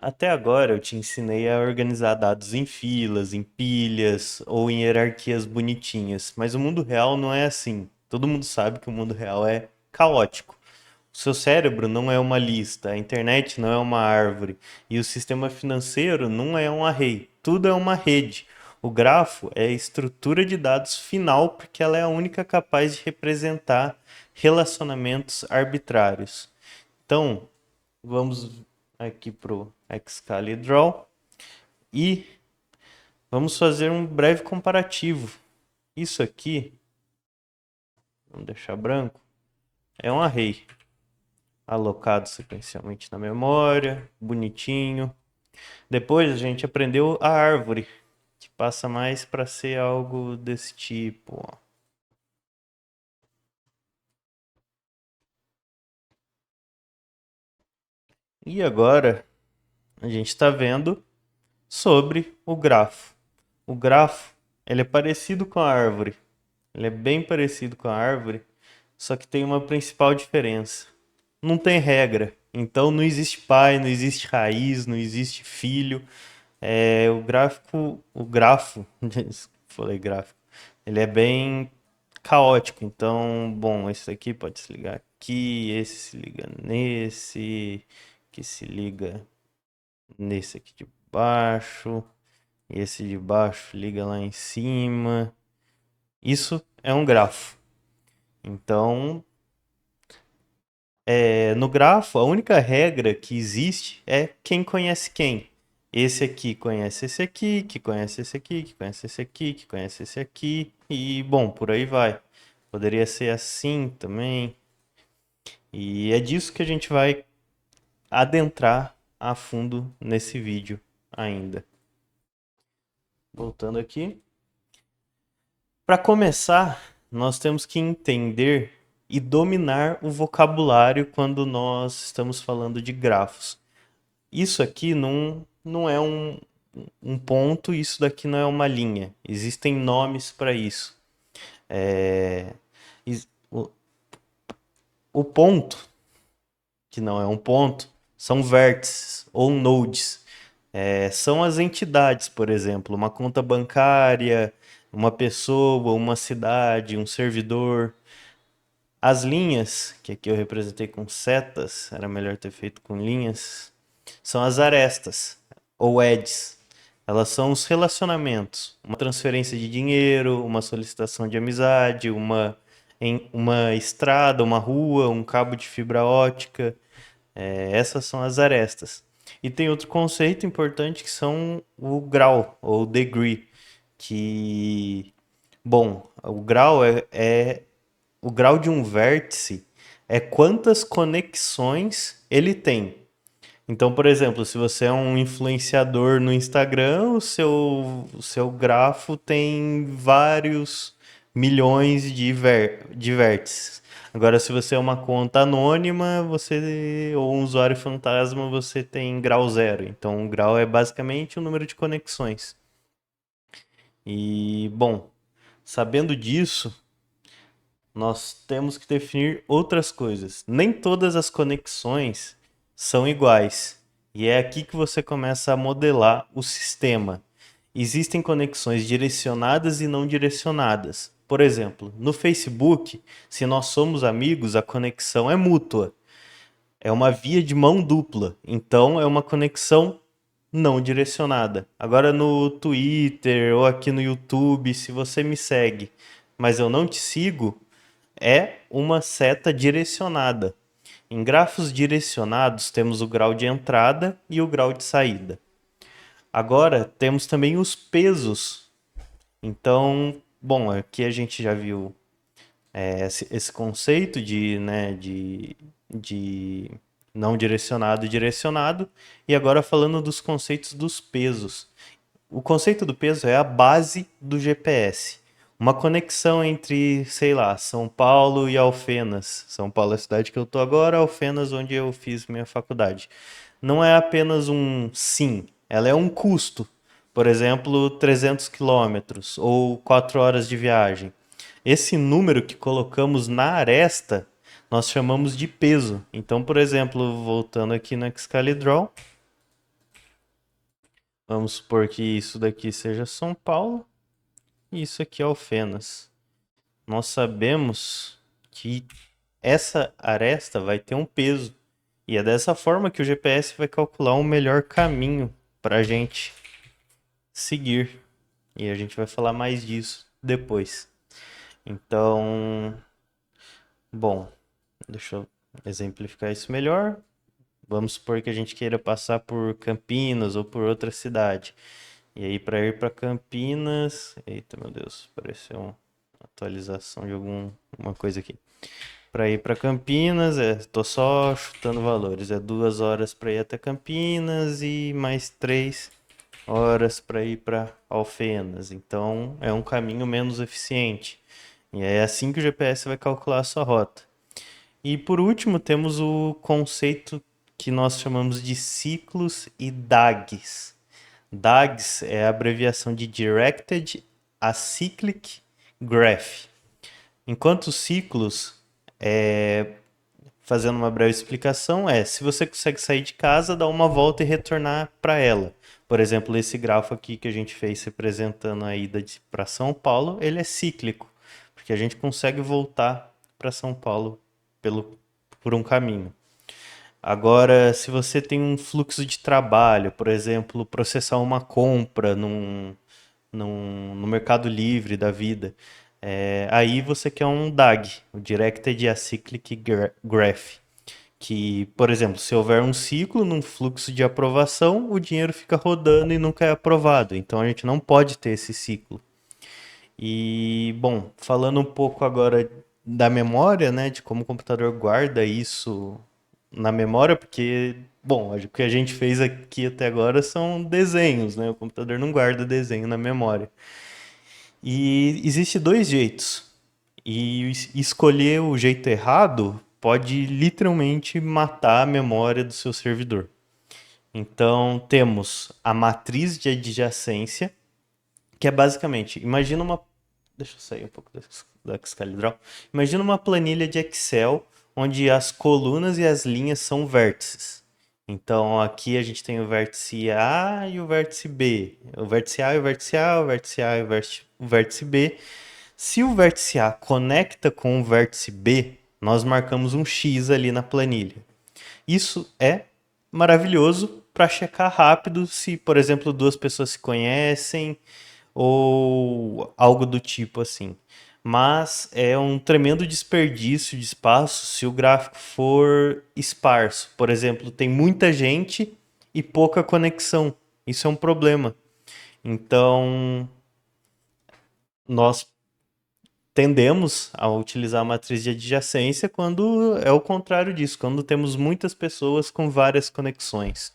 Até agora eu te ensinei a organizar dados em filas, em pilhas ou em hierarquias bonitinhas, mas o mundo real não é assim. Todo mundo sabe que o mundo real é caótico. O seu cérebro não é uma lista, a internet não é uma árvore e o sistema financeiro não é um array. Tudo é uma rede. O grafo é a estrutura de dados final porque ela é a única capaz de representar relacionamentos arbitrários. Então, vamos aqui para o Excalidraw e vamos fazer um breve comparativo. Isso aqui, vamos deixar branco, é um array alocado sequencialmente na memória, bonitinho. Depois a gente aprendeu a árvore, que passa mais para ser algo desse tipo. Ó. E agora a gente está vendo sobre o grafo. O grafo ele é parecido com a árvore, ele é bem parecido com a árvore, só que tem uma principal diferença. Não tem regra. Então não existe pai, não existe raiz, não existe filho. O grafo, falei gráfico, ele é bem caótico. Então, bom, esse aqui pode se ligar aqui, esse se liga nesse, que se liga nesse aqui de baixo, e esse de baixo liga lá em cima. Isso é um grafo. Então, no grafo, a única regra que existe é quem conhece quem. Esse aqui conhece esse aqui, que conhece esse aqui, que conhece esse aqui, que conhece esse aqui, e bom, por aí vai. Poderia ser assim também. E é disso que a gente vai adentrar a fundo nesse vídeo ainda. Voltando aqui. Para começar, nós temos que entender e dominar o vocabulário quando nós estamos falando de grafos. Isso aqui não é um ponto, isso daqui não é uma linha. Existem nomes para isso. É, o, o ponto, que não é um ponto, são vértices ou nodes. São as entidades, por exemplo, uma conta bancária, uma pessoa, uma cidade, um servidor. As linhas, que aqui eu representei com setas, era melhor ter feito com linhas, são as arestas, ou edges. Elas são os relacionamentos, uma transferência de dinheiro, uma solicitação de amizade, uma estrada, uma rua, um cabo de fibra ótica. Essas são as arestas. E tem outro conceito importante que são o grau, ou degree, que, bom, o grau de um vértice é quantas conexões ele tem. Então, por exemplo, se você é um influenciador no Instagram, o seu grafo tem vários milhões de vértices. Agora, se você é uma conta anônima, ou um usuário fantasma, você tem grau zero. Então, o grau é basicamente o número de conexões. E, bom, sabendo disso, nós temos que definir outras coisas. Nem todas as conexões são iguais. E é aqui que você começa a modelar o sistema. Existem conexões direcionadas e não direcionadas. Por exemplo, no Facebook, se nós somos amigos, a conexão é mútua. É uma via de mão dupla. Então, é uma conexão não direcionada. Agora, no Twitter ou aqui no YouTube, se você me segue, mas eu não te sigo, é uma seta direcionada. Em grafos direcionados, temos o grau de entrada e o grau de saída. Agora, temos também os pesos. Então, bom, aqui a gente já viu esse conceito de não direcionado e direcionado. E agora falando dos conceitos dos pesos. O conceito do peso é a base do GPS. Uma conexão entre, sei lá, São Paulo e Alfenas. São Paulo é a cidade que eu tô agora, Alfenas onde eu fiz minha faculdade. Não é apenas um sim, ela é um custo. Por exemplo, 300 quilômetros ou 4 horas de viagem. Esse número que colocamos na aresta, nós chamamos de peso. Então, por exemplo, voltando aqui no Excalidraw, Vamos supor que isso daqui seja São Paulo e isso aqui é Alfenas. Nós sabemos que essa aresta vai ter um peso. E é dessa forma que o GPS vai calcular o melhor caminho para a gente seguir. E a gente vai falar mais disso depois. Então, bom, deixa eu exemplificar isso melhor. Vamos supor que a gente queira passar por Campinas ou por outra cidade. E aí, para ir para Campinas. Eita, meu Deus, apareceu uma atualização de alguma coisa aqui. Para ir para Campinas, tô só chutando valores. É 2 horas para ir até Campinas e mais 3 horas para ir para Alfenas. Então, é um caminho menos eficiente. E é assim que o GPS vai calcular a sua rota. E por último, temos o conceito que nós chamamos de ciclos e DAGs. DAGs é a abreviação de Directed Acyclic Graph. Enquanto ciclos, fazendo uma breve explicação, se você consegue sair de casa, dar uma volta e retornar para ela. Por exemplo, esse grafo aqui que a gente fez representando a ida para São Paulo, ele é cíclico, porque a gente consegue voltar para São Paulo por um caminho. Agora, se você tem um fluxo de trabalho, por exemplo, processar uma compra no Mercado Livre da vida, aí você quer um DAG, o Directed Acyclic Graph, que, por exemplo, se houver um ciclo num fluxo de aprovação, o dinheiro fica rodando e nunca é aprovado. Então a gente não pode ter esse ciclo. E, bom, falando um pouco agora da memória, né, de como o computador guarda isso na memória, porque, bom, o que a gente fez aqui até agora são desenhos, né? O computador não guarda desenho na memória. E existe dois jeitos. E escolher o jeito errado pode literalmente matar a memória do seu servidor. Então, temos a matriz de adjacência, que é basicamente, imagina uma. Deixa eu sair um pouco da Excalibur. Imagina uma planilha de Excel onde as colunas e as linhas são vértices. Então aqui a gente tem o vértice A e o vértice B. O vértice A e o vértice A, o vértice A e o vértice B. Se o vértice A conecta com o vértice B, nós marcamos um X ali na planilha. Isso é maravilhoso para checar rápido se, por exemplo, duas pessoas se conhecem ou algo do tipo assim. Mas é um tremendo desperdício de espaço se o gráfico for esparso. Por exemplo, tem muita gente e pouca conexão. Isso é um problema. Então, nós tendemos a utilizar a matriz de adjacência quando é o contrário disso, quando temos muitas pessoas com várias conexões.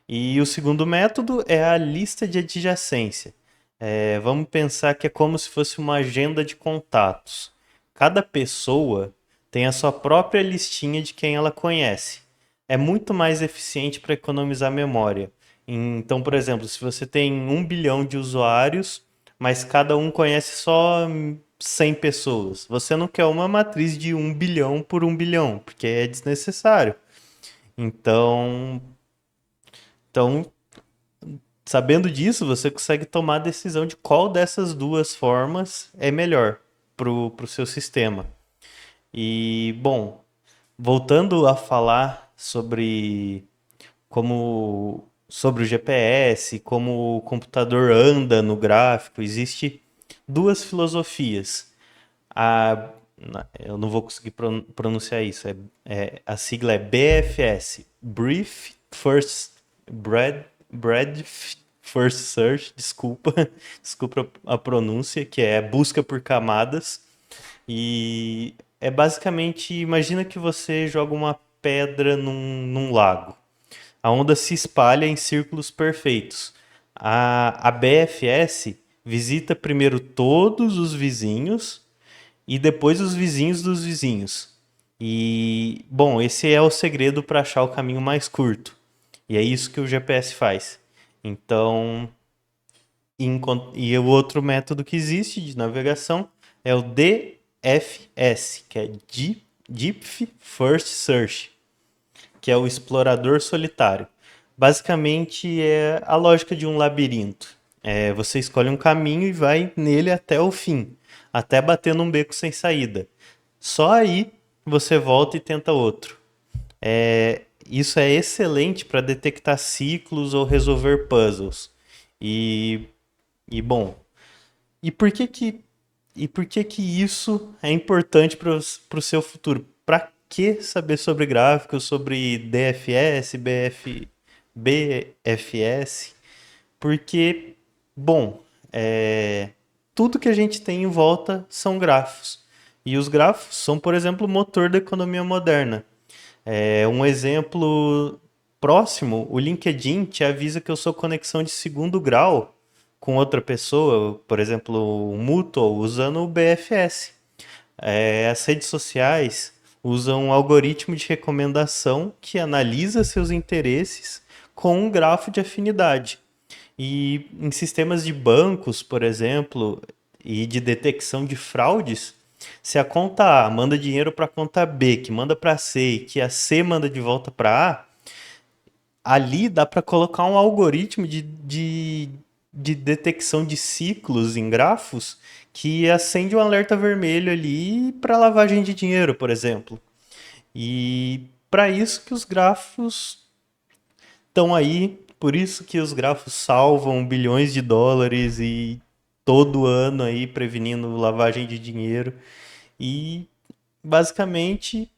E o segundo método é a lista de adjacência. Vamos pensar que é como se fosse uma agenda de contatos. Cada pessoa tem a sua própria listinha de quem ela conhece. É muito mais eficiente para economizar memória. Então, por exemplo, se você tem 1 bilhão de usuários, mas cada um conhece só 100 pessoas, você não quer uma matriz de 1 bilhão por 1 bilhão, porque é desnecessário. Então, sabendo disso, você consegue tomar a decisão de qual dessas duas formas é melhor para o seu sistema. E, bom, voltando a falar sobre o GPS, como o computador anda no gráfico, existe duas filosofias. Eu não vou conseguir pronunciar isso. A sigla é BFS, Brief First Breadth First Search, desculpa, desculpa a pronúncia, que é busca por camadas. E é basicamente, imagina que você joga uma pedra num lago. A onda se espalha em círculos perfeitos. A BFS visita primeiro todos os vizinhos e depois os vizinhos dos vizinhos. E, bom, esse é o segredo para achar o caminho mais curto. E é isso que o GPS faz. Então, e o outro método que existe de navegação é o DFS, que é Deep First Search, que é o explorador solitário. Basicamente é a lógica de um labirinto. Você escolhe um caminho e vai nele até o fim, até bater num beco sem saída. Só aí você volta e tenta outro. Isso é excelente para detectar ciclos ou resolver puzzles. E, e bom, e por que que e por que que isso é importante para o seu futuro? Para que saber sobre gráficos, sobre DFS, BFS? Porque, bom, tudo que a gente tem em volta são grafos. E os grafos são, por exemplo, o motor da economia moderna. Um exemplo próximo, o LinkedIn te avisa que eu sou conexão de segundo grau com outra pessoa, por exemplo, o Mutual, usando o BFS. As redes sociais usam um algoritmo de recomendação que analisa seus interesses com um grafo de afinidade. E em sistemas de bancos, por exemplo, e de detecção de fraudes, se a conta A manda dinheiro para a conta B, que manda para C e que a C manda de volta para A, ali dá para colocar um algoritmo de detecção de ciclos em grafos que acende um alerta vermelho ali para lavagem de dinheiro, por exemplo. E para isso que os grafos estão aí, por isso que os grafos salvam bilhões de dólares e todo ano aí prevenindo lavagem de dinheiro. E basicamente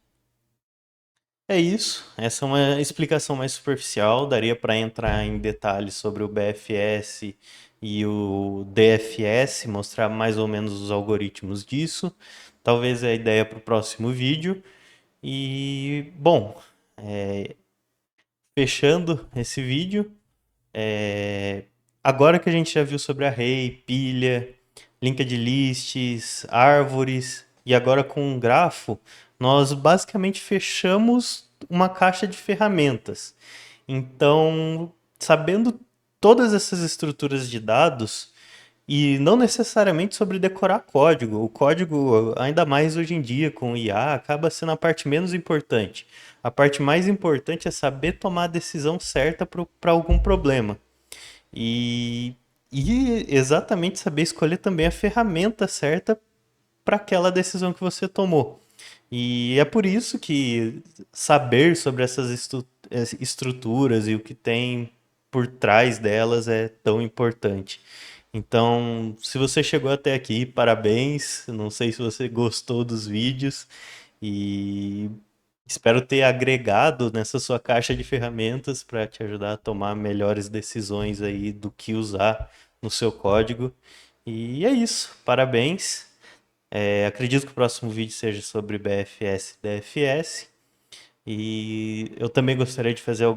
é isso. Essa é uma explicação mais superficial. Daria para entrar em detalhes sobre o BFS e o DFS, mostrar mais ou menos os algoritmos disso. Talvez é a ideia para o próximo vídeo. E, bom, fechando esse vídeo, é, agora que a gente já viu sobre array, pilha, linked lists, árvores e agora com um grafo, nós basicamente fechamos uma caixa de ferramentas. Então, sabendo todas essas estruturas de dados, e não necessariamente sobre decorar código. O código, ainda mais hoje em dia com IA, acaba sendo a parte menos importante. A parte mais importante é saber tomar a decisão certa para algum problema. E, e exatamente saber escolher também a ferramenta certa para aquela decisão que você tomou. E é por isso que saber sobre essas estruturas e o que tem por trás delas é tão importante. Então, se você chegou até aqui, parabéns. Não sei se você gostou dos vídeos e espero ter agregado nessa sua caixa de ferramentas para te ajudar a tomar melhores decisões aí do que usar no seu código. E é isso. Parabéns. Acredito que o próximo vídeo seja sobre BFS e DFS. E eu também gostaria de fazer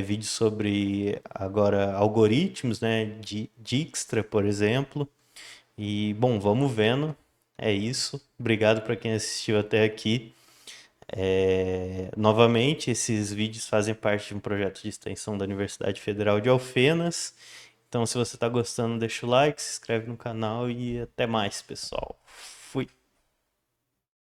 vídeos sobre agora algoritmos, né? De Dijkstra, por exemplo. E bom, vamos vendo. É isso. Obrigado para quem assistiu até aqui. Novamente, esses vídeos fazem parte de um projeto de extensão da Universidade Federal de Alfenas. Então, se você está gostando, deixa o like, se inscreve no canal e até mais, pessoal.